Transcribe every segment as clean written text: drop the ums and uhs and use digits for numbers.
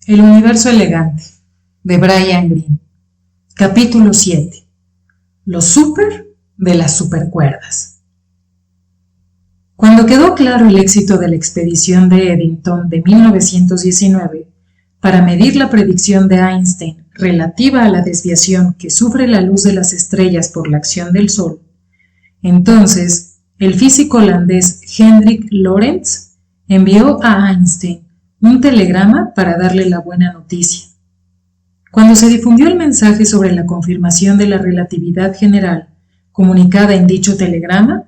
El universo elegante, de Brian Greene. Capítulo 7. Lo súper de las supercuerdas. Cuando quedó claro el éxito de la expedición de Eddington de 1919 para medir la predicción de Einstein relativa a la desviación que sufre la luz de las estrellas por la acción del Sol, entonces el físico holandés Hendrik Lorentz envió a Einstein un telegrama para darle la buena noticia. Cuando se difundió el mensaje sobre la confirmación de la relatividad general comunicada en dicho telegrama,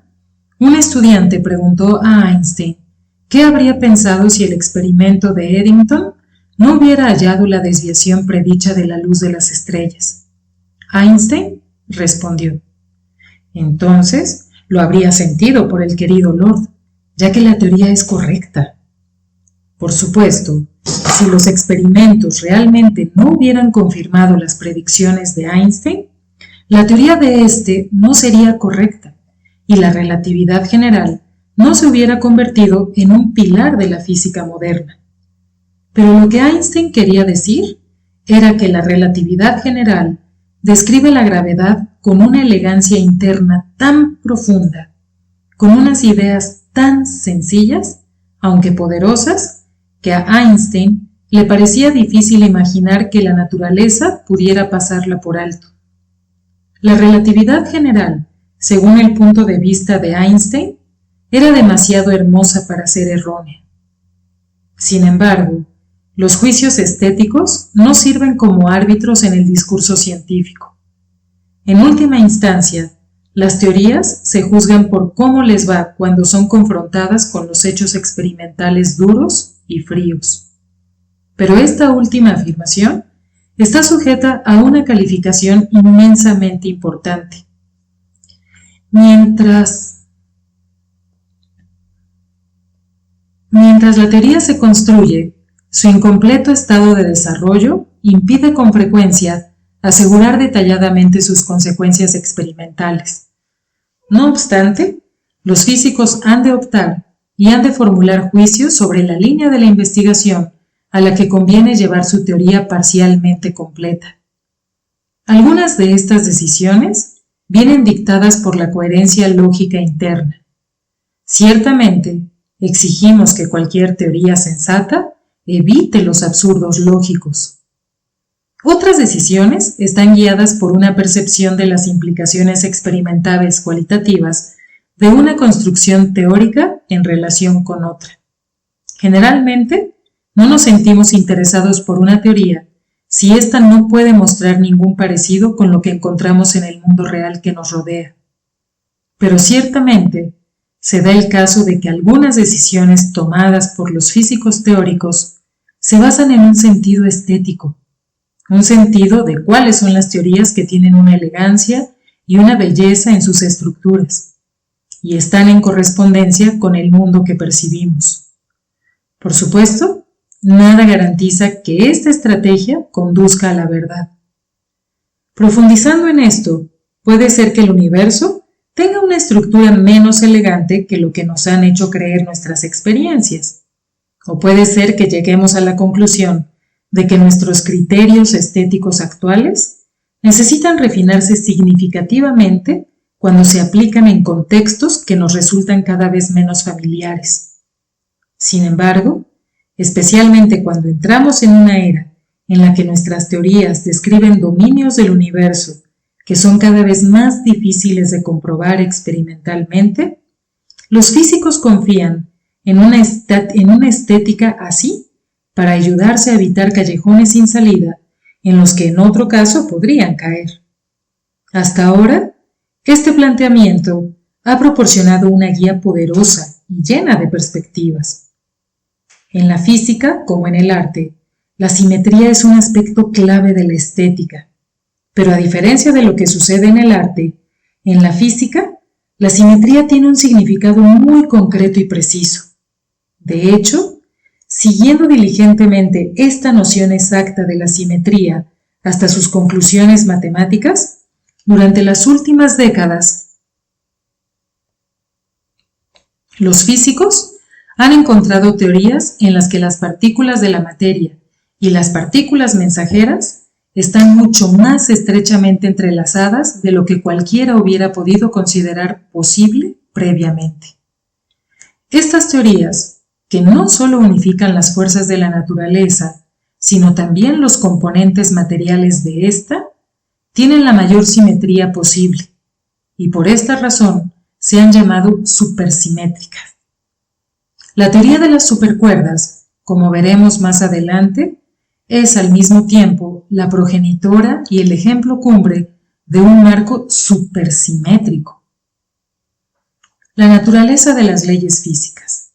un estudiante preguntó a Einstein qué habría pensado si el experimento de Eddington no hubiera hallado la desviación predicha de la luz de las estrellas. Einstein respondió: entonces lo habría sentido por el querido Lord, ya que la teoría es correcta. Por supuesto, si los experimentos realmente no hubieran confirmado las predicciones de Einstein, la teoría de éste no sería correcta y la relatividad general no se hubiera convertido en un pilar de la física moderna. Pero lo que Einstein quería decir era que la relatividad general describe la gravedad con una elegancia interna tan profunda, con unas ideas tan sencillas, aunque poderosas, que a Einstein le parecía difícil imaginar que la naturaleza pudiera pasarla por alto. La relatividad general, según el punto de vista de Einstein, era demasiado hermosa para ser errónea. Sin embargo, los juicios estéticos no sirven como árbitros en el discurso científico. En última instancia, las teorías se juzgan por cómo les va cuando son confrontadas con los hechos experimentales duros y fríos. Pero esta última afirmación está sujeta a una calificación inmensamente importante. Mientras la teoría se construye, su incompleto estado de desarrollo impide con frecuencia asegurar detalladamente sus consecuencias experimentales. No obstante, los físicos han de optar y han de formular juicios sobre la línea de la investigación a la que conviene llevar su teoría parcialmente completa. Algunas de estas decisiones vienen dictadas por la coherencia lógica interna. Ciertamente, exigimos que cualquier teoría sensata evite los absurdos lógicos. Otras decisiones están guiadas por una percepción de las implicaciones experimentales cualitativas de una construcción teórica en relación con otra. Generalmente, no nos sentimos interesados por una teoría si ésta no puede mostrar ningún parecido con lo que encontramos en el mundo real que nos rodea. Pero ciertamente, se da el caso de que algunas decisiones tomadas por los físicos teóricos se basan en un sentido estético, un sentido de cuáles son las teorías que tienen una elegancia y una belleza en sus estructuras, y están en correspondencia con el mundo que percibimos. Por supuesto, nada garantiza que esta estrategia conduzca a la verdad. Profundizando en esto, puede ser que el universo tenga una estructura menos elegante que lo que nos han hecho creer nuestras experiencias, o puede ser que lleguemos a la conclusión de que nuestros criterios estéticos actuales necesitan refinarse significativamente cuando se aplican en contextos que nos resultan cada vez menos familiares. Sin embargo, especialmente cuando entramos en una era en la que nuestras teorías describen dominios del universo que son cada vez más difíciles de comprobar experimentalmente, los físicos confían en una estética así para ayudarse a evitar callejones sin salida en los que en otro caso podrían caer. Hasta ahora, este planteamiento ha proporcionado una guía poderosa y llena de perspectivas. En la física, como en el arte, la simetría es un aspecto clave de la estética, pero a diferencia de lo que sucede en el arte, en la física, la simetría tiene un significado muy concreto y preciso. De hecho, siguiendo diligentemente esta noción exacta de la simetría hasta sus conclusiones matemáticas, durante las últimas décadas, los físicos han encontrado teorías en las que las partículas de la materia y las partículas mensajeras están mucho más estrechamente entrelazadas de lo que cualquiera hubiera podido considerar posible previamente. Estas teorías, que no solo unifican las fuerzas de la naturaleza, sino también los componentes materiales de esta, tienen la mayor simetría posible, y por esta razón se han llamado supersimétricas. La teoría de las supercuerdas, como veremos más adelante, es al mismo tiempo la progenitora y el ejemplo cumbre de un marco supersimétrico. La naturaleza de las leyes físicas.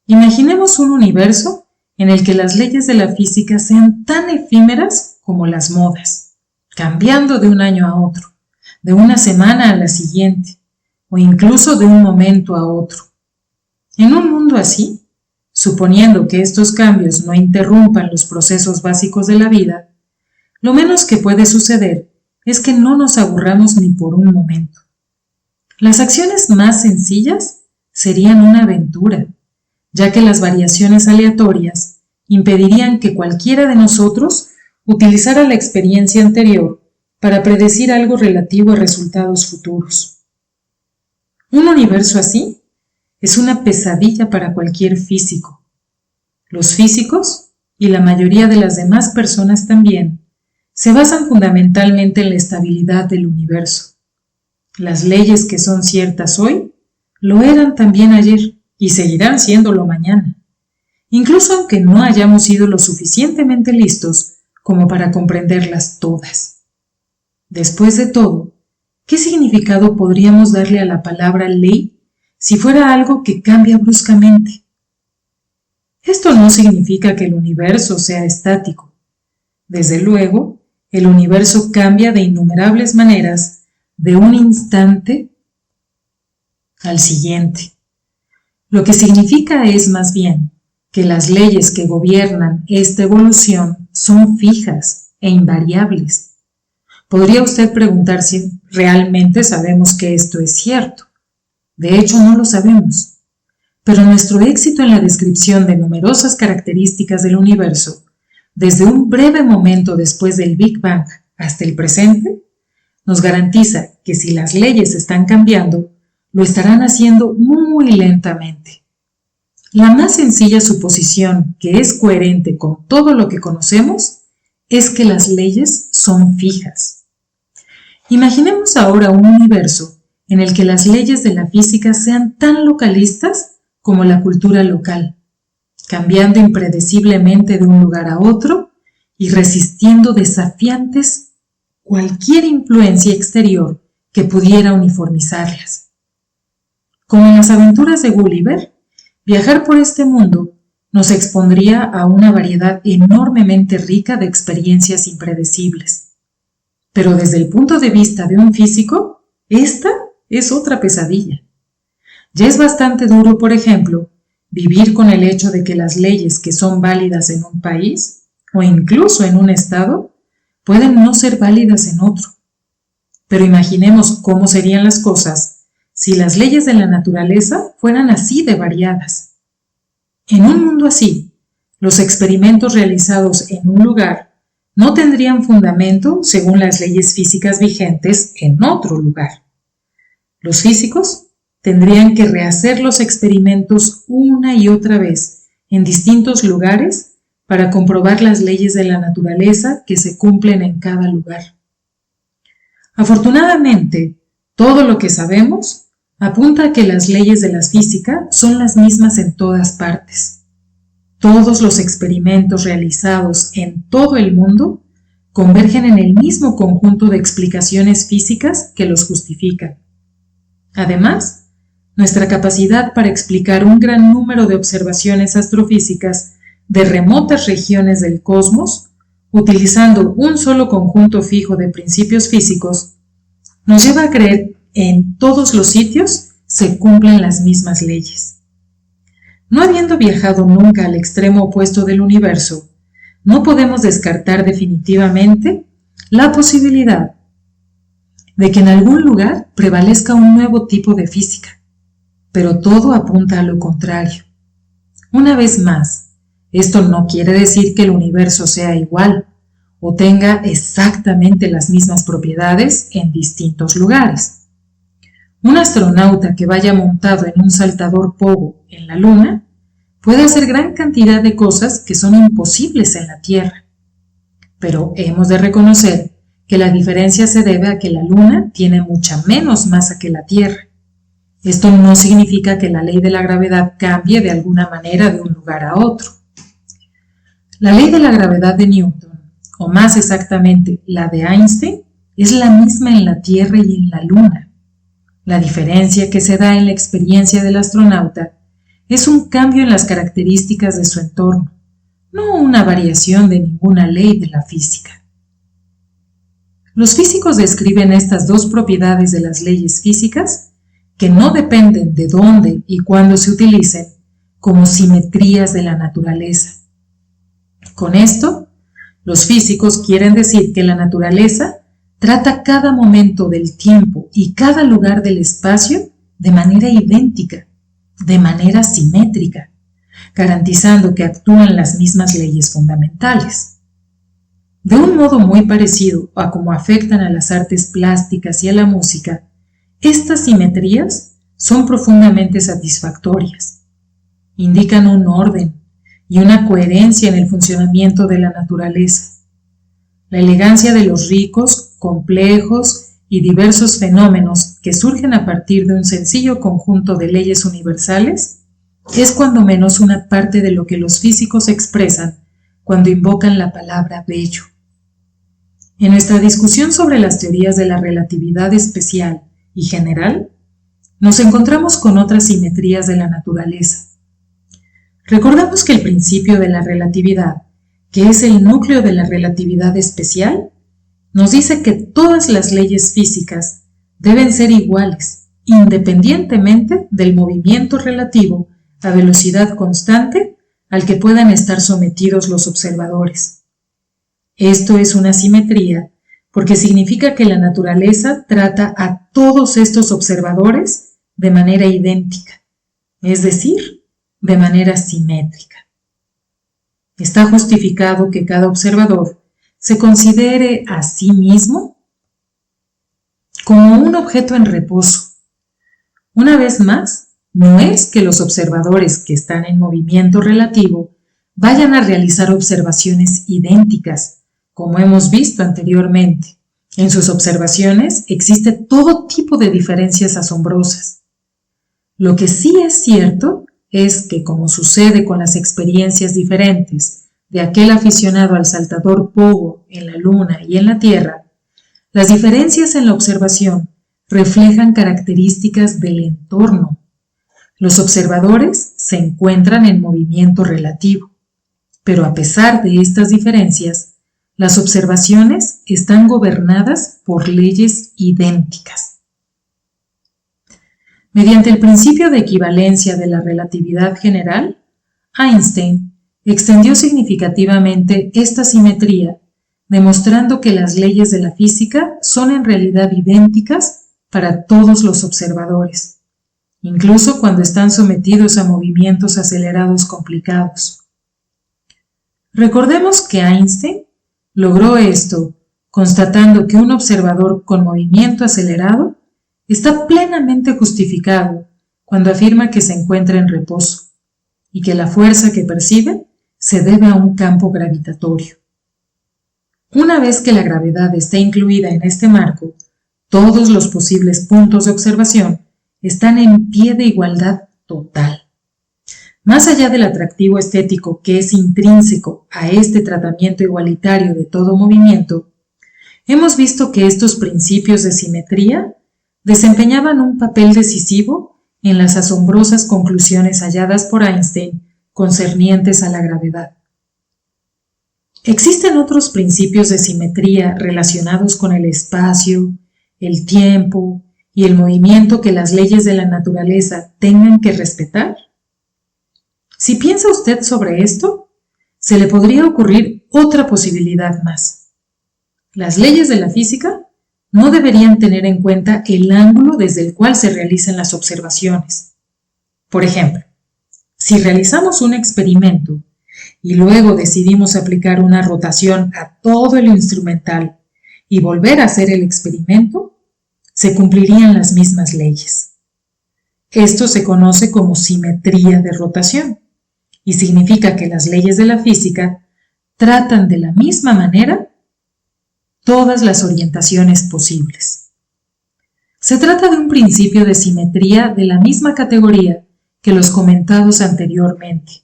Imaginemos un universo en el que las leyes de la física sean tan efímeras como las modas, cambiando de un año a otro, de una semana a la siguiente, o incluso de un momento a otro. En un mundo así, suponiendo que estos cambios no interrumpan los procesos básicos de la vida, lo menos que puede suceder es que no nos aburramos ni por un momento. Las acciones más sencillas serían una aventura, ya que las variaciones aleatorias impedirían que cualquiera de nosotros utilizara la experiencia anterior para predecir algo relativo a resultados futuros. Un universo así es una pesadilla para cualquier físico. Los físicos, y la mayoría de las demás personas también, se basan fundamentalmente en la estabilidad del universo. Las leyes que son ciertas hoy, lo eran también ayer y seguirán siéndolo mañana, incluso aunque no hayamos sido lo suficientemente listos como para comprenderlas todas. Después de todo, ¿qué significado podríamos darle a la palabra ley si fuera algo que cambia bruscamente? Esto no significa que el universo sea estático. Desde luego, el universo cambia de innumerables maneras de un instante al siguiente. Lo que significa es más bien que las leyes que gobiernan esta evolución son fijas e invariables. Podría usted preguntar si realmente sabemos que esto es cierto. De hecho, no lo sabemos. Pero nuestro éxito en la descripción de numerosas características del universo, desde un breve momento después del Big Bang hasta el presente, nos garantiza que si las leyes están cambiando, lo estarán haciendo muy lentamente. La más sencilla suposición que es coherente con todo lo que conocemos es que las leyes son fijas. Imaginemos ahora un universo en el que las leyes de la física sean tan localistas como la cultura local, cambiando impredeciblemente de un lugar a otro y resistiendo desafiantes cualquier influencia exterior que pudiera uniformizarlas. Como en las aventuras de Gulliver, viajar por este mundo nos expondría a una variedad enormemente rica de experiencias impredecibles. Pero desde el punto de vista de un físico, esta es otra pesadilla. Ya es bastante duro, por ejemplo, vivir con el hecho de que las leyes que son válidas en un país, o incluso en un estado, pueden no ser válidas en otro. Pero imaginemos cómo serían las cosas si las leyes de la naturaleza fueran así de variadas. En un mundo así, los experimentos realizados en un lugar no tendrían fundamento según las leyes físicas vigentes en otro lugar. Los físicos tendrían que rehacer los experimentos una y otra vez en distintos lugares para comprobar las leyes de la naturaleza que se cumplen en cada lugar. Afortunadamente, todo lo que sabemos apunta a que las leyes de la física son las mismas en todas partes. Todos los experimentos realizados en todo el mundo convergen en el mismo conjunto de explicaciones físicas que los justifican. Además, nuestra capacidad para explicar un gran número de observaciones astrofísicas de remotas regiones del cosmos, utilizando un solo conjunto fijo de principios físicos, nos lleva a creer que en todos los sitios se cumplen las mismas leyes. No habiendo viajado nunca al extremo opuesto del universo, no podemos descartar definitivamente la posibilidad de que en algún lugar prevalezca un nuevo tipo de física, pero todo apunta a lo contrario. Una vez más, Esto no quiere decir que el universo sea igual o tenga exactamente las mismas propiedades en distintos lugares. Un astronauta que vaya montado en un saltador pogo en la Luna puede hacer gran cantidad de cosas que son imposibles en la Tierra. Pero hemos de reconocer que la diferencia se debe a que la Luna tiene mucha menos masa que la Tierra. Esto no significa que la ley de la gravedad cambie de alguna manera de un lugar a otro. La ley de la gravedad de Newton, o más exactamente la de Einstein, es la misma en la Tierra y en la Luna. La diferencia que se da en la experiencia del astronauta es un cambio en las características de su entorno, no una variación de ninguna ley de la física. Los físicos describen estas dos propiedades de las leyes físicas, que no dependen de dónde y cuándo se utilicen, como simetrías de la naturaleza. Con esto, los físicos quieren decir que la naturaleza trata cada momento del tiempo y cada lugar del espacio de manera idéntica, de manera simétrica, garantizando que actúan las mismas leyes fundamentales. De un modo muy parecido a cómo afectan a las artes plásticas y a la música, estas simetrías son profundamente satisfactorias. Indican un orden y una coherencia en el funcionamiento de la naturaleza. La elegancia de los ricos, complejos y diversos fenómenos que surgen a partir de un sencillo conjunto de leyes universales es cuando menos una parte de lo que los físicos expresan cuando invocan la palabra bello. En nuestra discusión sobre las teorías de la relatividad especial y general, nos encontramos con otras simetrías de la naturaleza. Recordamos que el principio de la relatividad, que es el núcleo de la relatividad especial, nos dice que todas las leyes físicas deben ser iguales, independientemente del movimiento relativo a velocidad constante al que puedan estar sometidos los observadores. Esto es una simetría porque significa que la naturaleza trata a todos estos observadores de manera idéntica, es decir, de manera simétrica. Está justificado que cada observador se considere a sí mismo como un objeto en reposo. Una vez más, no es que los observadores que están en movimiento relativo vayan a realizar observaciones idénticas, como hemos visto anteriormente. En sus observaciones existe todo tipo de diferencias asombrosas. Lo que sí es cierto es que, como sucede con las experiencias diferentes de aquel aficionado al saltador pogo en la Luna y en la Tierra, las diferencias en la observación reflejan características del entorno. Los observadores se encuentran en movimiento relativo, pero a pesar de estas diferencias, las observaciones están gobernadas por leyes idénticas. Mediante el principio de equivalencia de la relatividad general, Einstein extendió significativamente esta simetría, demostrando que las leyes de la física son en realidad idénticas para todos los observadores, incluso cuando están sometidos a movimientos acelerados complicados. Recordemos que Einstein logró esto constatando que un observador con movimiento acelerado está plenamente justificado cuando afirma que se encuentra en reposo y que la fuerza que percibe se debe a un campo gravitatorio. Una vez que la gravedad está incluida en este marco, todos los posibles puntos de observación están en pie de igualdad total. Más allá del atractivo estético que es intrínseco a este tratamiento igualitario de todo movimiento, hemos visto que estos principios de simetría desempeñaban un papel decisivo en las asombrosas conclusiones halladas por Einstein concernientes a la gravedad. Existen otros principios de simetría relacionados con el espacio, el tiempo y el movimiento que las leyes de la naturaleza tengan que respetar. Si piensa usted sobre esto, se le podría ocurrir otra posibilidad más. Las leyes de la física no deberían tener en cuenta el ángulo desde el cual se realizan las observaciones. Por ejemplo, si realizamos un experimento y luego decidimos aplicar una rotación a todo el instrumental y volver a hacer el experimento, se cumplirían las mismas leyes. Esto se conoce como simetría de rotación y significa que las leyes de la física tratan de la misma manera todas las orientaciones posibles. Se trata de un principio de simetría de la misma categoría que los comentados anteriormente.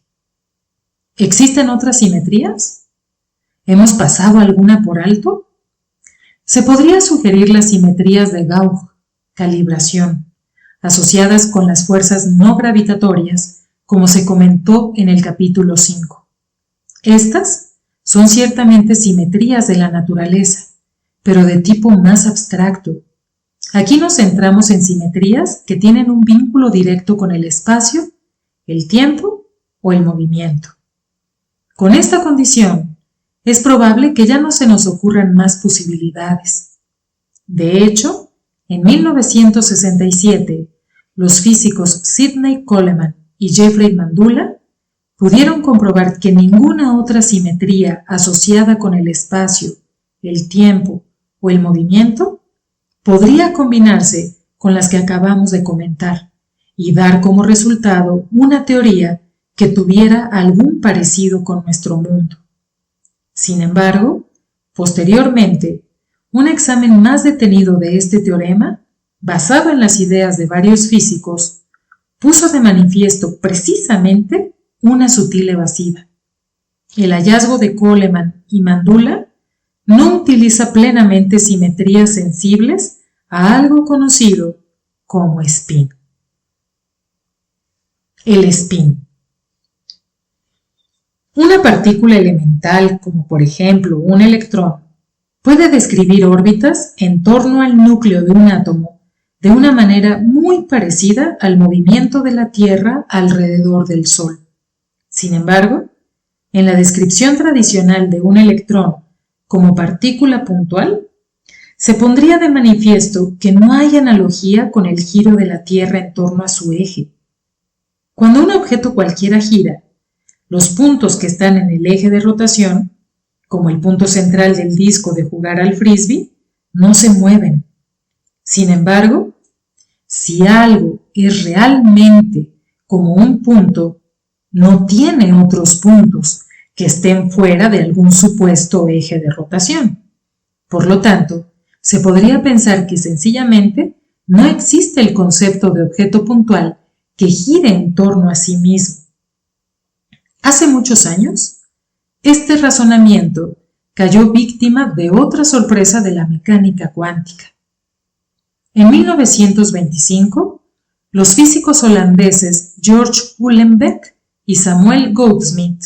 ¿Existen otras simetrías? ¿Hemos pasado alguna por alto? Se podría sugerir las simetrías de Gauss, calibración, asociadas con las fuerzas no gravitatorias, como se comentó en el capítulo 5. Estas son ciertamente simetrías de la naturaleza, pero de tipo más abstracto. Aquí nos centramos en simetrías que tienen un vínculo directo con el espacio, el tiempo o el movimiento. Con esta condición, es probable que ya no se nos ocurran más posibilidades. De hecho, en 1967, los físicos Sidney Coleman y Jeffrey Mandula pudieron comprobar que ninguna otra simetría asociada con el espacio, el tiempo o el movimiento podría combinarse con las que acabamos de comentar y dar como resultado una teoría que tuviera algún parecido con nuestro mundo. Sin embargo, posteriormente, un examen más detenido de este teorema, basado en las ideas de varios físicos, puso de manifiesto precisamente una sutil evasiva. El hallazgo de Coleman y Mandula no utiliza plenamente simetrías sensibles a algo conocido como spin. El spin. Una partícula elemental, como por ejemplo un electrón, puede describir órbitas en torno al núcleo de un átomo de una manera muy parecida al movimiento de la Tierra alrededor del Sol. Sin embargo, en la descripción tradicional de un electrón como partícula puntual, se pondría de manifiesto que no hay analogía con el giro de la Tierra en torno a su eje. Cuando un objeto cualquiera gira, los puntos que están en el eje de rotación, como el punto central del disco de jugar al frisbee, no se mueven. Sin embargo, si algo es realmente como un punto, no tiene otros puntos que estén fuera de algún supuesto eje de rotación. Por lo tanto, se podría pensar que sencillamente no existe el concepto de objeto puntual que gire en torno a sí mismo. Hace muchos años, este razonamiento cayó víctima de otra sorpresa de la mecánica cuántica. En 1925, los físicos holandeses George Uhlenbeck y Samuel Goudsmit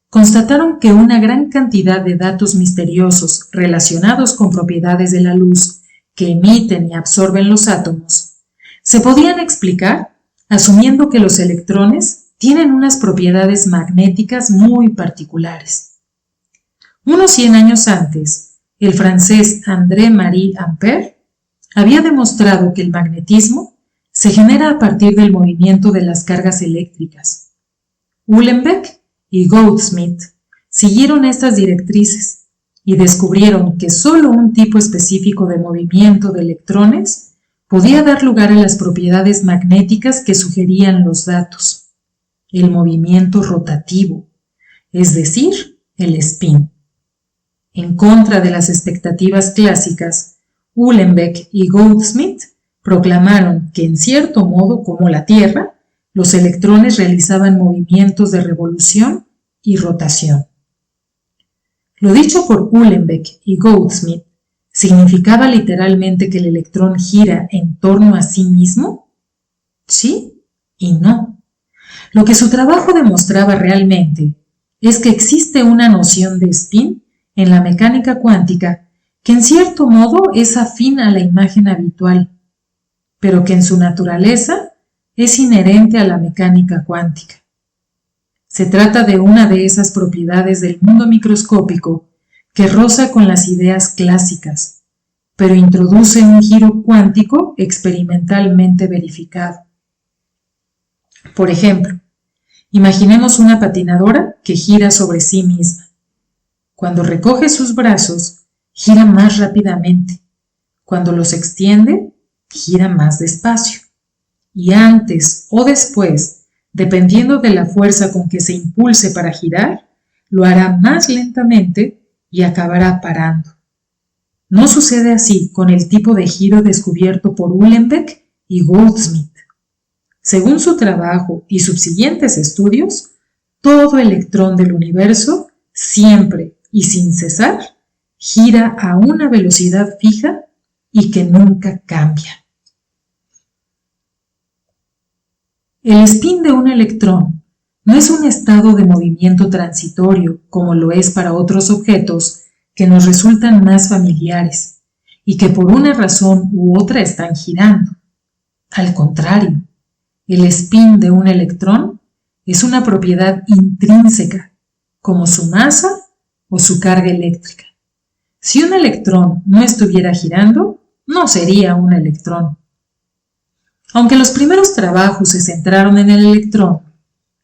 constataron que una gran cantidad de datos misteriosos relacionados con propiedades de la luz que emiten y absorben los átomos se podían explicar asumiendo que los electrones tienen unas propiedades magnéticas muy particulares. Unos 100 años antes, el francés André-Marie Ampère había demostrado que el magnetismo se genera a partir del movimiento de las cargas eléctricas. Uhlenbeck y Goudsmit siguieron estas directrices y descubrieron que solo un tipo específico de movimiento de electrones podía dar lugar a las propiedades magnéticas que sugerían los datos: el movimiento rotativo, es decir, el spin. En contra de las expectativas clásicas, Uhlenbeck y Goudsmit proclamaron que en cierto modo, como la Tierra, los electrones realizaban movimientos de revolución y rotación. Lo dicho por Uhlenbeck y Goudsmit significaba literalmente que el electrón gira en torno a sí mismo. Sí y no. Lo que su trabajo demostraba realmente es que existe una noción de spin en la mecánica cuántica que en cierto modo es afín a la imagen habitual, pero que en su naturaleza es inherente a la mecánica cuántica. Se trata de una de esas propiedades del mundo microscópico que roza con las ideas clásicas, pero introduce un giro cuántico experimentalmente verificado. Por ejemplo, Imaginemos una patinadora que gira sobre sí misma. Cuando recoge sus brazos, gira más rápidamente. Cuando los extiende, gira más despacio. Y antes o después, dependiendo de la fuerza con que se impulse para girar, lo hará más lentamente y acabará parando. No sucede así con el tipo de giro descubierto por Uhlenbeck y Goldsmith. Según su trabajo y subsiguientes estudios, todo electrón del universo, siempre y sin cesar, gira a una velocidad fija y que nunca cambia. El spin de un electrón no es un estado de movimiento transitorio como lo es para otros objetos que nos resultan más familiares y que por una razón u otra están girando. Al contrario, el spin de un electrón es una propiedad intrínseca, como su masa o su carga eléctrica. Si un electrón no estuviera girando, no sería un electrón. Aunque los primeros trabajos se centraron en el electrón,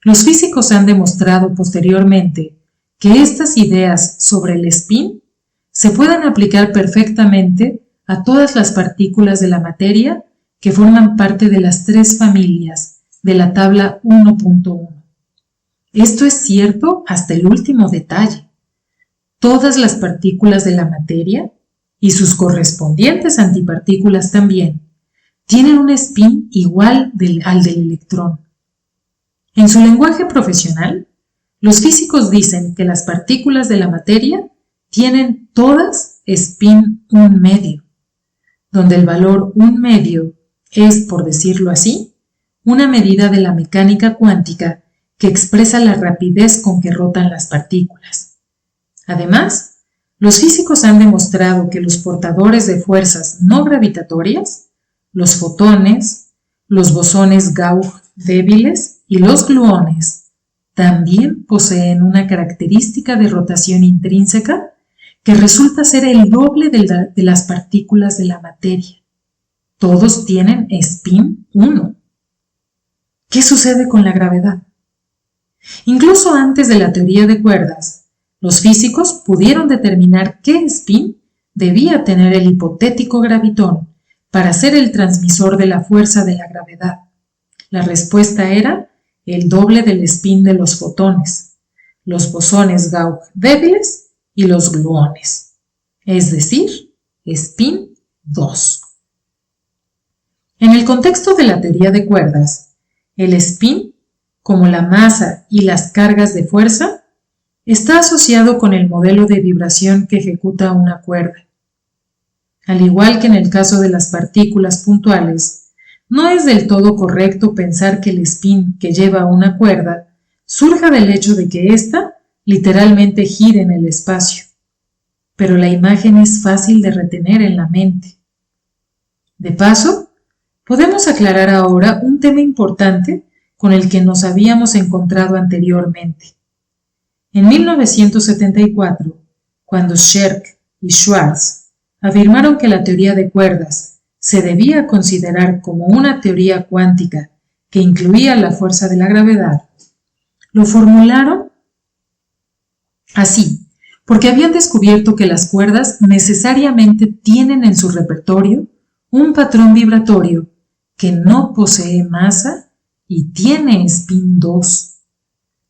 los físicos han demostrado posteriormente que estas ideas sobre el spin se pueden aplicar perfectamente a todas las partículas de la materia que forman parte de las tres familias de la tabla 1.1. Esto es cierto hasta el último detalle. Todas las partículas de la materia, y sus correspondientes antipartículas también, tienen un spin igual al del electrón. En su lenguaje profesional, los físicos dicen que las partículas de la materia tienen todas spin 1/2, donde el valor 1/2 es, por decirlo así, una medida de la mecánica cuántica que expresa la rapidez con que rotan las partículas. Además, los físicos han demostrado que los portadores de fuerzas no gravitatorias, los fotones, los bosones Gauss débiles y los gluones, también poseen una característica de rotación intrínseca que resulta ser el doble de las partículas de la materia. Todos tienen spin 1. ¿Qué sucede con la gravedad? Incluso antes de la teoría de cuerdas, los físicos pudieron determinar qué spin debía tener el hipotético gravitón para ser el transmisor de la fuerza de la gravedad. La respuesta era el doble del spin de los fotones, los bosones Gauss débiles y los gluones, es decir, spin 2. En el contexto de la teoría de cuerdas, el spin, como la masa y las cargas de fuerza, está asociado con el modelo de vibración que ejecuta una cuerda. Al igual que en el caso de las partículas puntuales, no es del todo correcto pensar que el spin que lleva una cuerda surja del hecho de que ésta literalmente gire en el espacio, pero la imagen es fácil de retener en la mente. De paso, podemos aclarar ahora un tema importante con el que nos habíamos encontrado anteriormente. En 1974, cuando Scherk y Schwarz afirmaron que la teoría de cuerdas se debía considerar como una teoría cuántica que incluía la fuerza de la gravedad, lo formularon así, porque habían descubierto que las cuerdas necesariamente tienen en su repertorio un patrón vibratorio que no posee masa y tiene spin 2,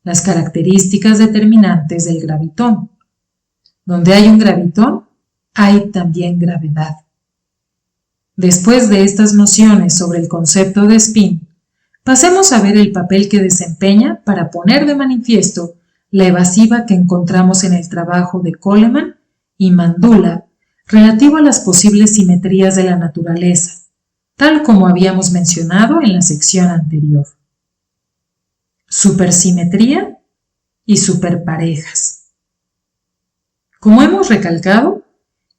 las características determinantes del gravitón. Donde hay un gravitón, hay también gravedad. Después de estas nociones sobre el concepto de spin, pasemos a ver el papel que desempeña para poner de manifiesto la evasiva que encontramos en el trabajo de Coleman y Mandula relativo a las posibles simetrías de la naturaleza, tal como habíamos mencionado en la sección anterior. Supersimetría y superparejas. Como hemos recalcado,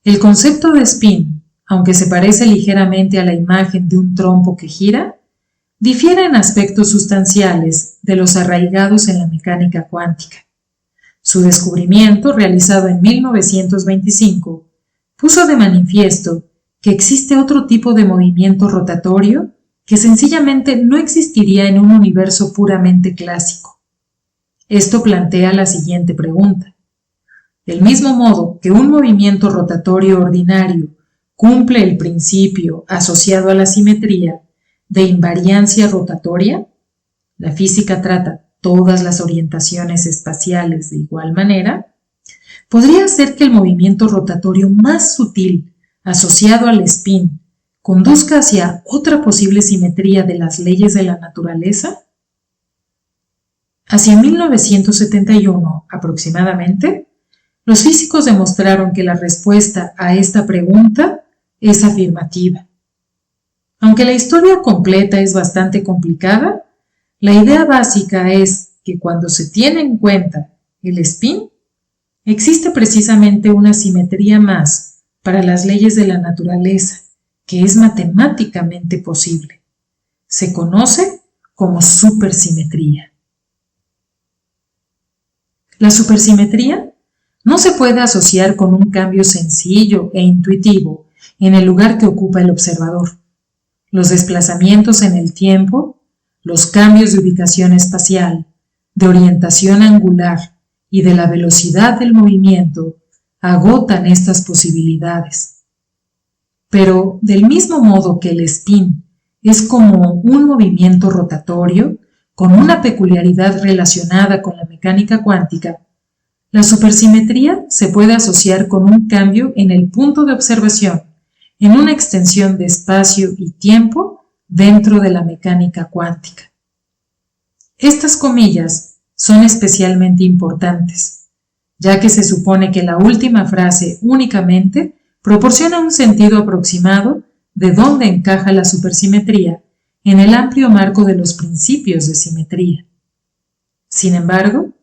el concepto de spin, aunque se parece ligeramente a la imagen de un trompo que gira, difiere en aspectos sustanciales de los arraigados en la mecánica cuántica. Su descubrimiento, realizado en 1925, puso de manifiesto que existe otro tipo de movimiento rotatorio que sencillamente no existiría en un universo puramente clásico. Esto plantea la siguiente pregunta. Del mismo modo que un movimiento rotatorio ordinario cumple el principio asociado a la simetría de invariancia rotatoria, la física trata todas las orientaciones espaciales de igual manera, podría ser que el movimiento rotatorio más sutil asociado al spin conduzca hacia otra posible simetría de las leyes de la naturaleza. Hacia 1971 aproximadamente, los físicos demostraron que la respuesta a esta pregunta es afirmativa. Aunque la historia completa es bastante complicada, la idea básica es que cuando se tiene en cuenta el spin, existe precisamente una simetría más para las leyes de la naturaleza, que es matemáticamente posible. Se conoce como supersimetría. La supersimetría no se puede asociar con un cambio sencillo e intuitivo en el lugar que ocupa el observador. Los desplazamientos en el tiempo, los cambios de ubicación espacial, de orientación angular y de la velocidad del movimiento agotan estas posibilidades. Pero del mismo modo que el spin es como un movimiento rotatorio con una peculiaridad relacionada con la mecánica cuántica, la supersimetría se puede asociar con un cambio en el punto de observación, en una extensión de espacio y tiempo dentro de la mecánica cuántica. Estas comillas son especialmente importantes, ya que se supone que la última frase únicamente proporciona un sentido aproximado de dónde encaja la supersimetría en el amplio marco de los principios de simetría. Sin embargo,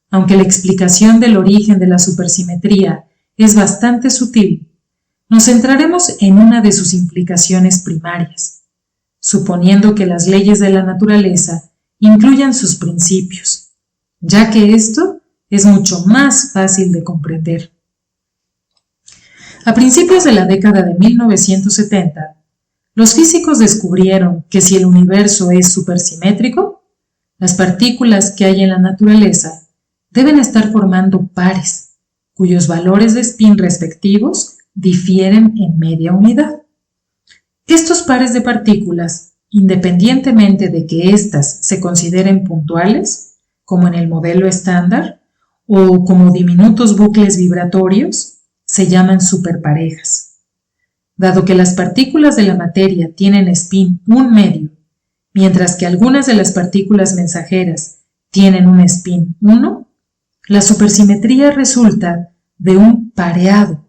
aunque la explicación del origen de la supersimetría es bastante sutil, nos centraremos en una de sus implicaciones primarias, suponiendo que las leyes de la naturaleza incluyan sus principios, ya que esto es mucho más fácil de comprender. A principios de la década de 1970, los físicos descubrieron que si el universo es supersimétrico, las partículas que hay en la naturaleza deben estar formando pares, cuyos valores de spin respectivos difieren en media unidad. Estos pares de partículas, independientemente de que éstas se consideren puntuales, como en el modelo estándar, o como diminutos bucles vibratorios, se llaman superparejas. Dado que las partículas de la materia tienen spin 1 medio, mientras que algunas de las partículas mensajeras tienen un spin 1, la supersimetría resulta de un pareado,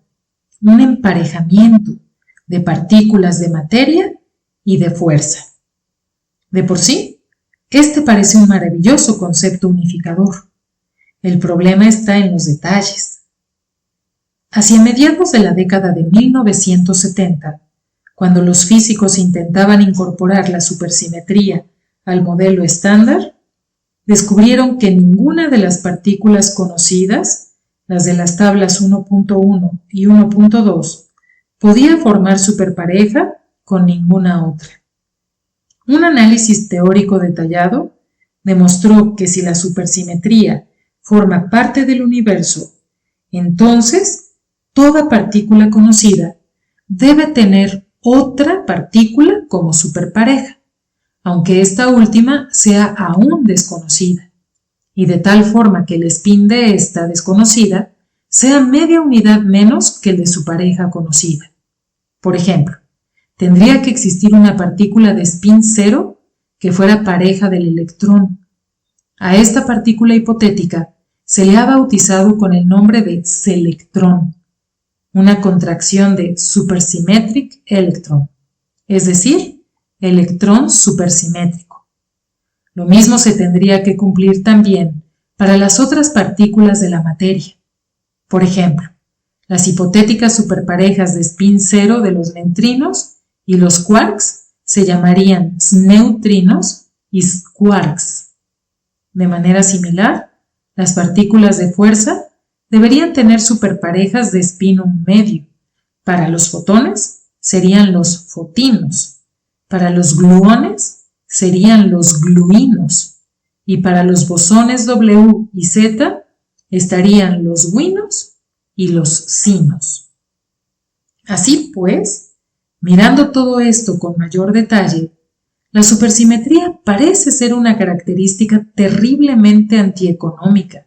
un emparejamiento de partículas de materia y de fuerza. De por sí, este parece un maravilloso concepto unificador. El problema está en los detalles. Hacia mediados de la década de 1970, cuando los físicos intentaban incorporar la supersimetría al modelo estándar, descubrieron que ninguna de las partículas conocidas, las de las tablas 1.1 y 1.2, podía formar superpareja con ninguna otra. Un análisis teórico detallado demostró que si la supersimetría forma parte del universo, entonces toda partícula conocida debe tener otra partícula como superpareja, aunque esta última sea aún desconocida, y de tal forma que el spin de esta desconocida sea media unidad menos que el de su pareja conocida. Por ejemplo, tendría que existir una partícula de spin 0 que fuera pareja del electrón. A esta partícula hipotética se le ha bautizado con el nombre de selectrón, una contracción de supersymmetric electron, es decir, electrón supersimétrico. Lo mismo se tendría que cumplir también para las otras partículas de la materia. Por ejemplo, las hipotéticas superparejas de spin 0 de los neutrinos y los quarks se llamarían neutrinos y quarks. De manera similar, las partículas de fuerza deberían tener superparejas de spin 1 medio. Para los fotones serían los fotinos. Para los gluones serían los gluinos. y para los bosones W y Z estarían los winos y los sinos. Así pues, mirando todo esto con mayor detalle, la supersimetría parece ser una característica terriblemente antieconómica.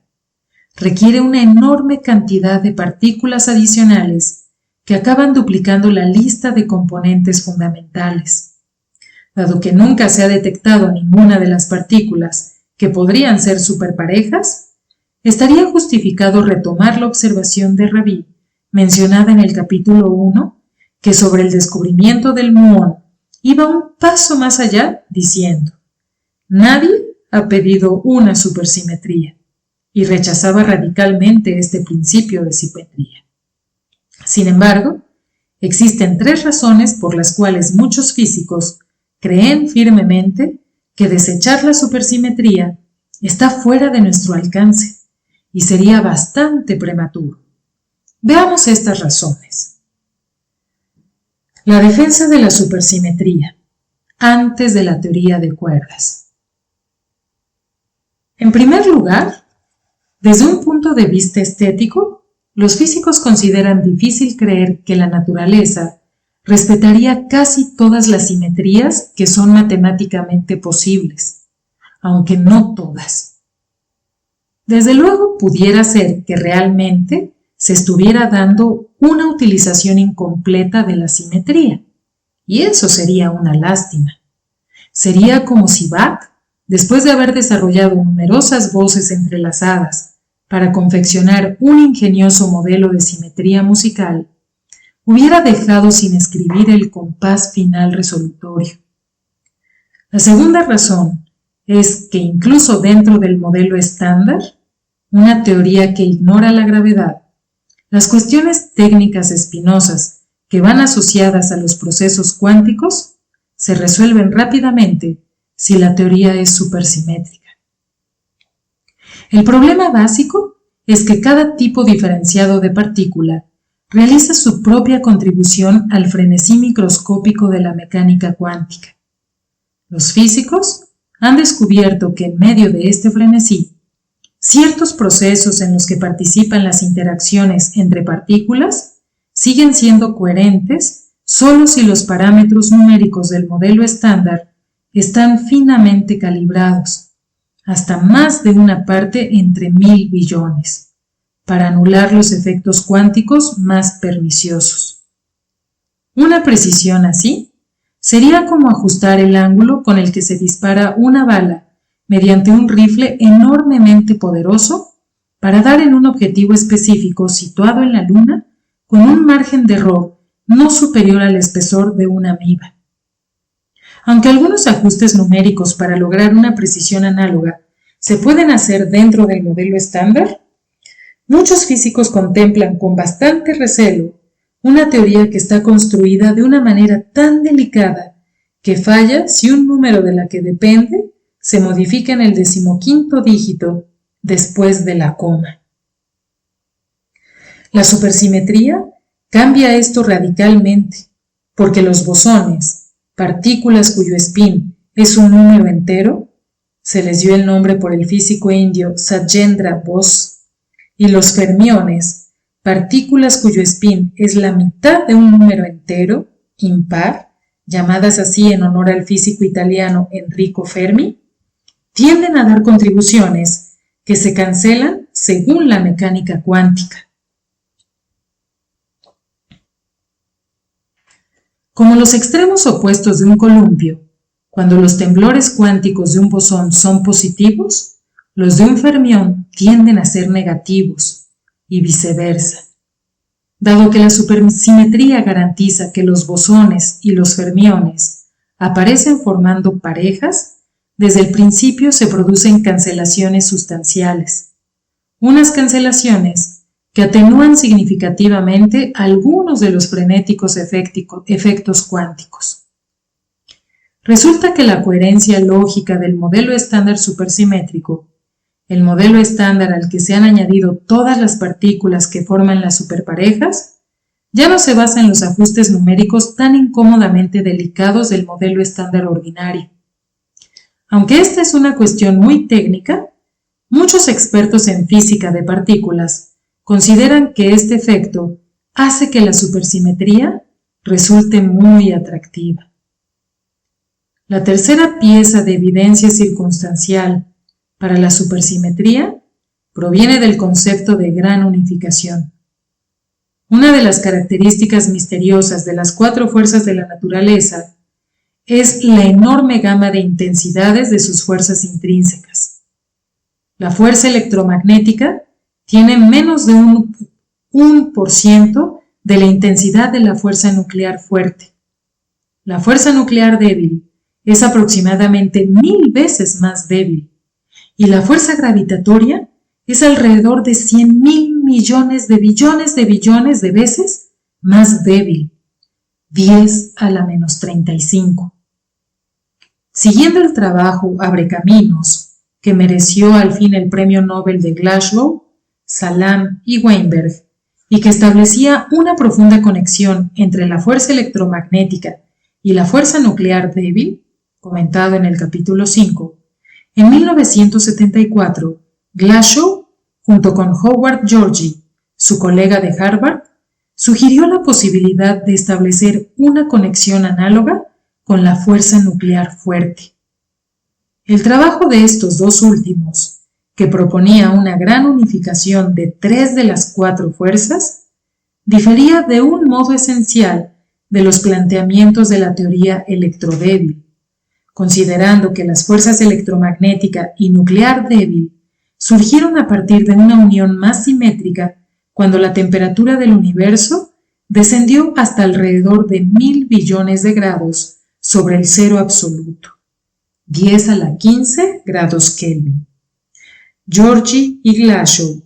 Requiere una enorme cantidad de partículas adicionales que acaban duplicando la lista de componentes fundamentales. Dado que nunca se ha detectado ninguna de las partículas que podrían ser superparejas, estaría justificado retomar la observación de Rabi, mencionada en el capítulo 1, que sobre el descubrimiento del muón iba un paso más allá diciendo: nadie ha pedido una supersimetría, y rechazaba radicalmente este principio de simetría. Sin embargo, existen 3 razones por las cuales muchos físicos creen firmemente que desechar la supersimetría está fuera de nuestro alcance y sería bastante prematuro. Veamos estas razones. La defensa de la supersimetría, antes de la teoría de cuerdas. En primer lugar, desde un punto de vista estético, los físicos consideran difícil creer que la naturaleza respetaría casi todas las simetrías que son matemáticamente posibles, aunque no todas. Desde luego, pudiera ser que realmente se estuviera dando una utilización incompleta de la simetría, y eso sería una lástima. Sería como si Bach, después de haber desarrollado numerosas voces entrelazadas para confeccionar un ingenioso modelo de simetría musical, hubiera dejado sin escribir el compás final resolutorio. La segunda razón es que incluso dentro del modelo estándar, una teoría que ignora la gravedad, las cuestiones técnicas espinosas que van asociadas a los procesos cuánticos se resuelven rápidamente si la teoría es supersimétrica. El problema básico es que cada tipo diferenciado de partícula realiza su propia contribución al frenesí microscópico de la mecánica cuántica. Los físicos han descubierto que en medio de este frenesí, ciertos procesos en los que participan las interacciones entre partículas siguen siendo coherentes solo si los parámetros numéricos del modelo estándar están finamente calibrados, hasta más de una parte entre 1000 billones, para anular los efectos cuánticos más perniciosos. Una precisión así sería como ajustar el ángulo con el que se dispara una bala mediante un rifle enormemente poderoso para dar en un objetivo específico situado en la Luna con un margen de error no superior al espesor de una amiba. Aunque algunos ajustes numéricos para lograr una precisión análoga se pueden hacer dentro del modelo estándar, muchos físicos contemplan con bastante recelo una teoría que está construida de una manera tan delicada que falla si un número de la que depende se modifica en el 15º dígito después de la coma. La supersimetría cambia esto radicalmente, porque los bosones, partículas cuyo spin es un número entero, se les dio el nombre por el físico indio Satyendra Bose, y los fermiones, partículas cuyo spin es la mitad de un número entero, impar, llamadas así en honor al físico italiano Enrico Fermi, tienden a dar contribuciones que se cancelan según la mecánica cuántica. Como los extremos opuestos de un columpio, cuando los temblores cuánticos de un bosón son positivos, los de un fermión tienden a ser negativos y viceversa. Dado que la supersimetría garantiza que los bosones y los fermiones aparecen formando parejas, desde el principio se producen cancelaciones sustanciales, unas cancelaciones que atenúan significativamente algunos de los frenéticos efectos cuánticos. Resulta que la coherencia lógica del modelo estándar supersimétrico, el modelo estándar al que se han añadido todas las partículas que forman las superparejas, ya no se basa en los ajustes numéricos tan incómodamente delicados del modelo estándar ordinario. Aunque esta es una cuestión muy técnica, muchos expertos en física de partículas consideran que este efecto hace que la supersimetría resulte muy atractiva. La tercera pieza de evidencia circunstancial para la supersimetría proviene del concepto de gran unificación. Una de las características misteriosas de las 4 fuerzas de la naturaleza es la enorme gama de intensidades de sus fuerzas intrínsecas. La fuerza electromagnética tiene menos de un 1% de la intensidad de la fuerza nuclear fuerte. La fuerza nuclear débil es aproximadamente 1000 veces más débil y la fuerza gravitatoria es alrededor de 100.000 millones de billones de veces más débil, 10 a la menos 35. Siguiendo el trabajo abrecaminos que mereció al fin el premio Nobel de Glasgow, Salam y Weinberg, y que establecía una profunda conexión entre la fuerza electromagnética y la fuerza nuclear débil, comentado en el capítulo 5, en 1974, Glasgow, junto con Howard Georgi, su colega de Harvard, sugirió la posibilidad de establecer una conexión análoga con la fuerza nuclear fuerte. El trabajo de estos dos últimos, que proponía una gran unificación de 3 de las 4 fuerzas, difería de un modo esencial de los planteamientos de la teoría electrodébil, considerando que las fuerzas electromagnética y nuclear débil surgieron a partir de una unión más simétrica cuando la temperatura del universo descendió hasta alrededor de 1000 billones de grados sobre el cero absoluto, 10 a la 15 grados Kelvin. Georgi y Glasgow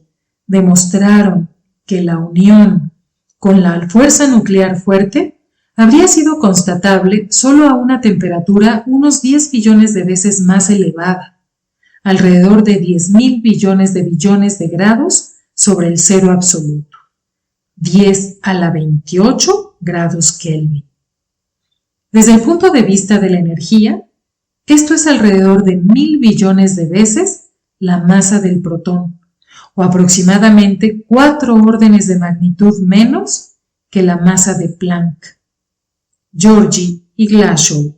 demostraron que la unión con la fuerza nuclear fuerte habría sido constatable solo a una temperatura unos 10 billones de veces más elevada, alrededor de 10.000 billones de grados sobre el cero absoluto, 10 a la 28 grados Kelvin. Desde el punto de vista de la energía, esto es alrededor de 1000 billones de veces la masa del protón, o aproximadamente 4 órdenes de magnitud menos que la masa de Planck. Georgi y Glasgow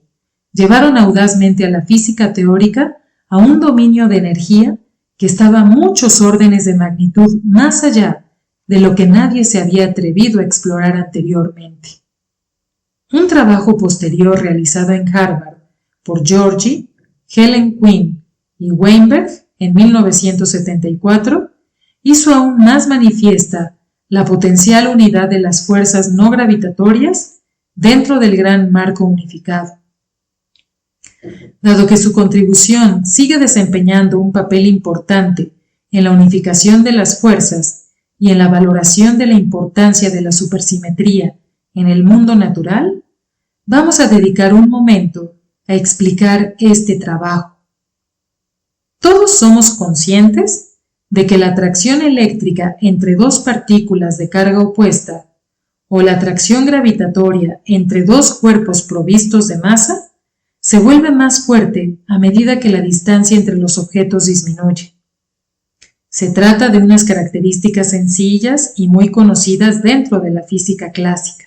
llevaron audazmente a la física teórica a un dominio de energía que estaba muchos órdenes de magnitud más allá de lo que nadie se había atrevido a explorar anteriormente. Un trabajo posterior realizado en Harvard por Georgi, Helen Quinn y Weinberg en 1974 hizo aún más manifiesta la potencial unidad de las fuerzas no gravitatorias dentro del gran marco unificado. Dado que su contribución sigue desempeñando un papel importante en la unificación de las fuerzas y en la valoración de la importancia de la supersimetría en el mundo natural, vamos a dedicar un momento a explicar este trabajo. Todos somos conscientes de que la atracción eléctrica entre dos partículas de carga opuesta o la atracción gravitatoria entre dos cuerpos provistos de masa se vuelve más fuerte a medida que la distancia entre los objetos disminuye. Se trata de unas características sencillas y muy conocidas dentro de la física clásica.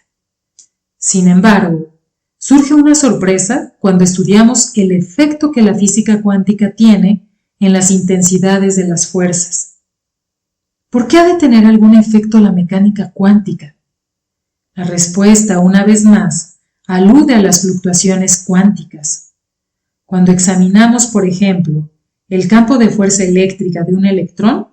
Sin embargo, surge una sorpresa cuando estudiamos el efecto que la física cuántica tiene en las intensidades de las fuerzas. ¿Por qué ha de tener algún efecto la mecánica cuántica? La respuesta, una vez más, alude a las fluctuaciones cuánticas. Cuando examinamos, por ejemplo, el campo de fuerza eléctrica de un electrón,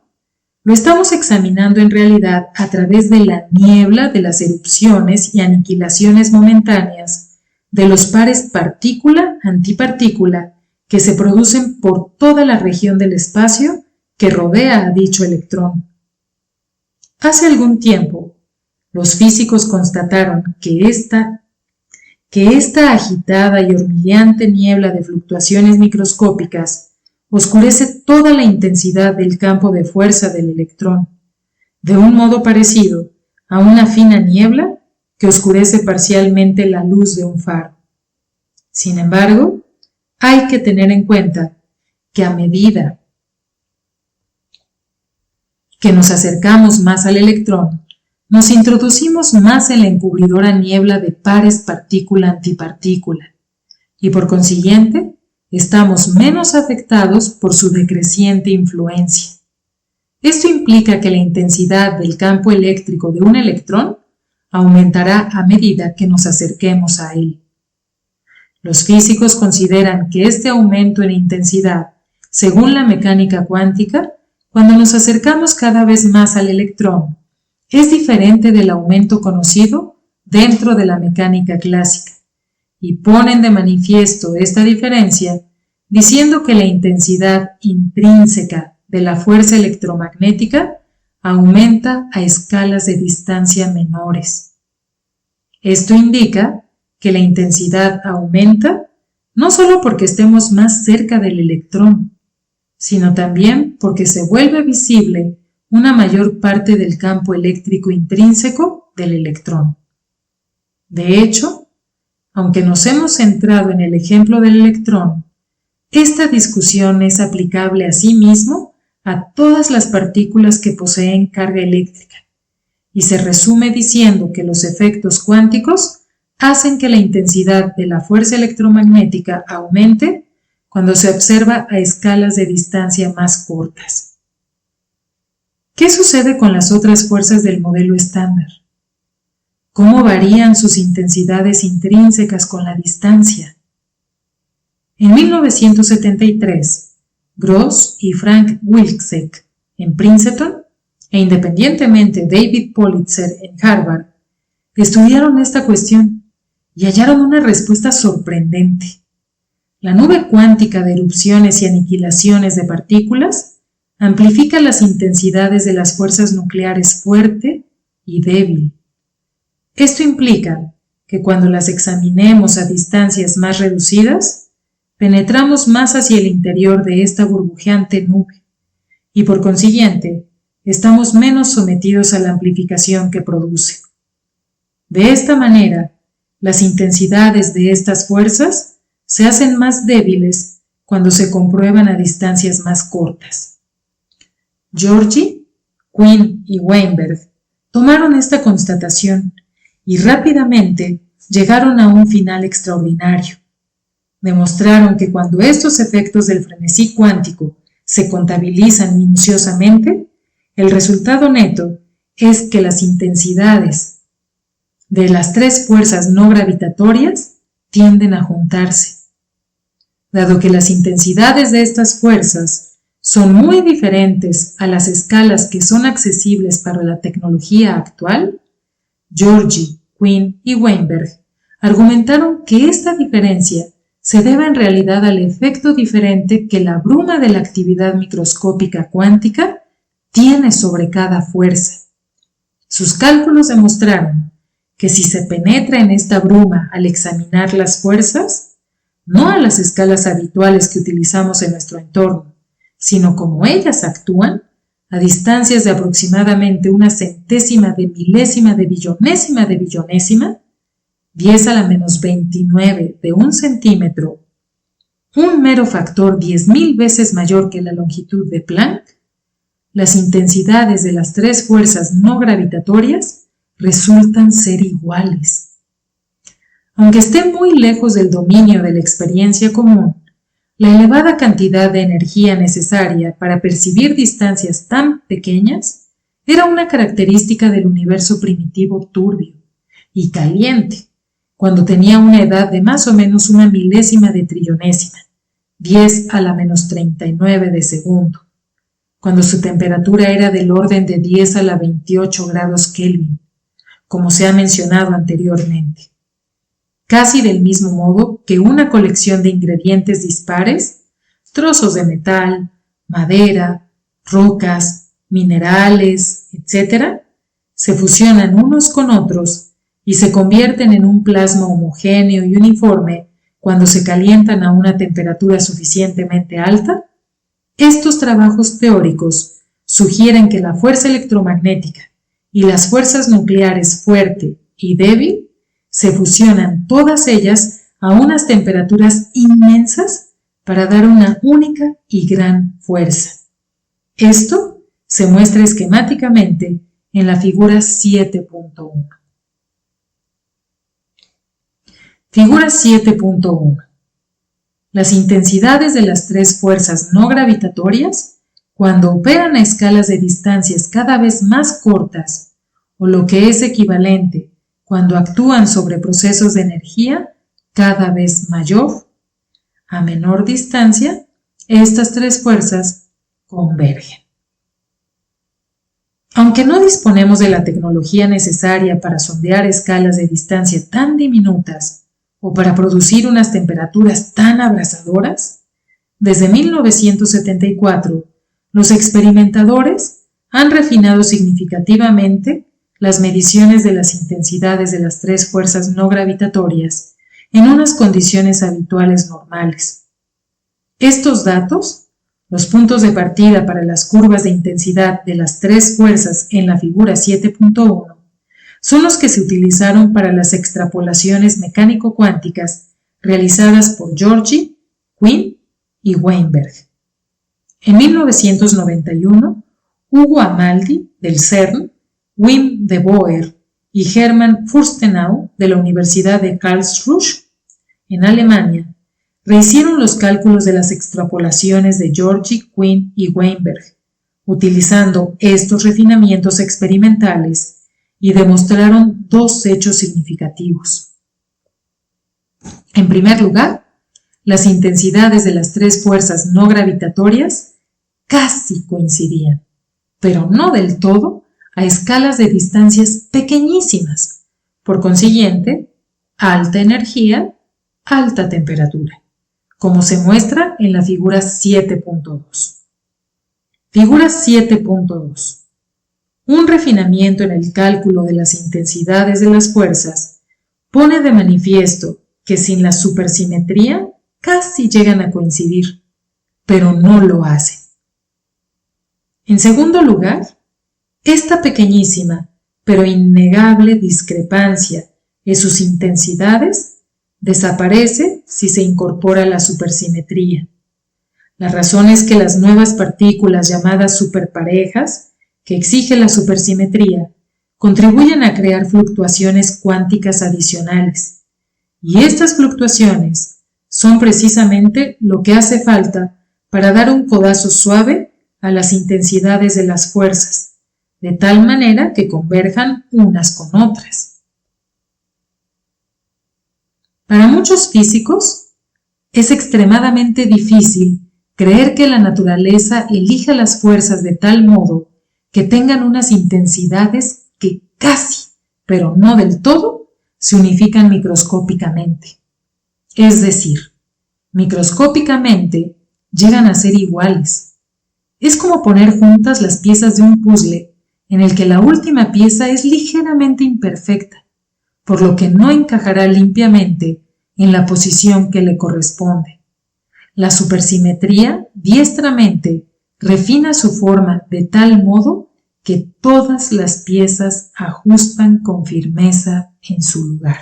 lo estamos examinando en realidad a través de la niebla de las erupciones y aniquilaciones momentáneas de los pares partícula-antipartícula que se producen por toda la región del espacio que rodea a dicho electrón. Hace algún tiempo, los físicos constataron que esta agitada y hormigueante niebla de fluctuaciones microscópicas oscurece toda la intensidad del campo de fuerza del electrón, de un modo parecido a una fina niebla que oscurece parcialmente la luz de un faro. Sin embargo, hay que tener en cuenta que a medida que nos acercamos más al electrón, nos introducimos más en la encubridora niebla de pares partícula-antipartícula y por consiguiente estamos menos afectados por su decreciente influencia. Esto implica que la intensidad del campo eléctrico de un electrón aumentará a medida que nos acerquemos a él. Los físicos consideran que este aumento en intensidad, según la mecánica cuántica, cuando nos acercamos cada vez más al electrón, es diferente del aumento conocido dentro de la mecánica clásica, y ponen de manifiesto esta diferencia diciendo que la intensidad intrínseca de la fuerza electromagnética aumenta a escalas de distancia menores. Esto indica que la intensidad aumenta no solo porque estemos más cerca del electrón, sino también porque se vuelve visible una mayor parte del campo eléctrico intrínseco del electrón. De hecho, aunque nos hemos centrado en el ejemplo del electrón, esta discusión es aplicable asimismo a todas las partículas que poseen carga eléctrica y se resume diciendo que los efectos cuánticos hacen que la intensidad de la fuerza electromagnética aumente cuando se observa a escalas de distancia más cortas. ¿Qué sucede con las otras fuerzas del modelo estándar? ¿Cómo varían sus intensidades intrínsecas con la distancia? En 1973, Gross y Frank Wilczek en Princeton e independientemente David Politzer en Harvard estudiaron esta cuestión y hallaron una respuesta sorprendente. La nube cuántica de erupciones y aniquilaciones de partículas amplifica las intensidades de las fuerzas nucleares fuerte y débil. Esto implica que cuando las examinemos a distancias más reducidas, penetramos más hacia el interior de esta burbujeante nube y por consiguiente estamos menos sometidos a la amplificación que produce. De esta manera, las intensidades de estas fuerzas se hacen más débiles cuando se comprueban a distancias más cortas. Georgi, Quinn y Weinberg tomaron esta constatación y rápidamente llegaron a un final extraordinario. Demostraron que cuando estos efectos del frenesí cuántico se contabilizan minuciosamente, el resultado neto es que las intensidades de las tres fuerzas no gravitatorias tienden a juntarse. Dado que las intensidades de estas fuerzas son muy diferentes a las escalas que son accesibles para la tecnología actual, Georgi, Quinn y Weinberg argumentaron que esta diferencia se debe en realidad al efecto diferente que la bruma de la actividad microscópica cuántica tiene sobre cada fuerza. Sus cálculos demostraron que si se penetra en esta bruma al examinar las fuerzas, no a las escalas habituales que utilizamos en nuestro entorno, sino como ellas actúan, a distancias de aproximadamente una centésima de milésima de billonésima, 10 a la menos 29 de un centímetro, un mero factor 10.000 veces mayor que la longitud de Planck, las intensidades de las tres fuerzas no gravitatorias resultan ser iguales. Aunque esté muy lejos del dominio de la experiencia común, la elevada cantidad de energía necesaria para percibir distancias tan pequeñas era una característica del universo primitivo turbio y caliente, cuando tenía una edad de más o menos una milésima de trillonésima, 10 a la menos 39 de segundo, cuando su temperatura era del orden de 10 a la 28 grados Kelvin, como se ha mencionado anteriormente. Casi del mismo modo que una colección de ingredientes dispares, trozos de metal, madera, rocas, minerales, etc., se fusionan unos con otros y se convierten en un plasma homogéneo y uniforme cuando se calientan a una temperatura suficientemente alta, estos trabajos teóricos sugieren que la fuerza electromagnética y las fuerzas nucleares fuerte y débil se fusionan todas ellas a unas temperaturas inmensas para dar una única y gran fuerza. Esto se muestra esquemáticamente en la figura 7.1. Figura 7.1. Las intensidades de las tres fuerzas no gravitatorias, cuando operan a escalas de distancias cada vez más cortas, o lo que es equivalente, cuando actúan sobre procesos de energía cada vez mayor, a menor distancia, estas tres fuerzas convergen. Aunque no disponemos de la tecnología necesaria para sondear escalas de distancia tan diminutas o para producir unas temperaturas tan abrasadoras, desde 1974 los experimentadores han refinado significativamente las mediciones de las intensidades de las tres fuerzas no gravitatorias en unas condiciones habituales normales. Estos datos, los puntos de partida para las curvas de intensidad de las tres fuerzas en la figura 7.1, son los que se utilizaron para las extrapolaciones mecánico-cuánticas realizadas por Georgi, Quinn y Weinberg. En 1991, Ugo Amaldi, del CERN, Wim de Boer y Hermann Furstenau, de la Universidad de Karlsruhe, en Alemania, rehicieron los cálculos de las extrapolaciones de Georgi, Quinn y Weinberg, utilizando estos refinamientos experimentales, y demostraron dos hechos significativos. En primer lugar, las intensidades de las tres fuerzas no gravitatorias casi coincidían, pero no del todo, a escalas de distancias pequeñísimas. Por consiguiente, alta energía, alta temperatura, como se muestra en la figura 7.2. Figura 7.2. Un refinamiento en el cálculo de las intensidades de las fuerzas pone de manifiesto que sin la supersimetría casi llegan a coincidir, pero no lo hacen. En segundo lugar, esta pequeñísima pero innegable discrepancia en sus intensidades desaparece si se incorpora la supersimetría. La razón es que las nuevas partículas llamadas superparejas que exige la supersimetría, contribuyen a crear fluctuaciones cuánticas adicionales. Y estas fluctuaciones son precisamente lo que hace falta para dar un codazo suave a las intensidades de las fuerzas, de tal manera que converjan unas con otras. Para muchos físicos, es extremadamente difícil creer que la naturaleza elija las fuerzas de tal modo que tengan unas intensidades que casi, pero no del todo, se unifican microscópicamente. Es decir, microscópicamente llegan a ser iguales. Es como poner juntas las piezas de un puzzle en el que la última pieza es ligeramente imperfecta, por lo que no encajará limpiamente en la posición que le corresponde. La supersimetría diestramente refina su forma de tal modo que todas las piezas ajustan con firmeza en su lugar.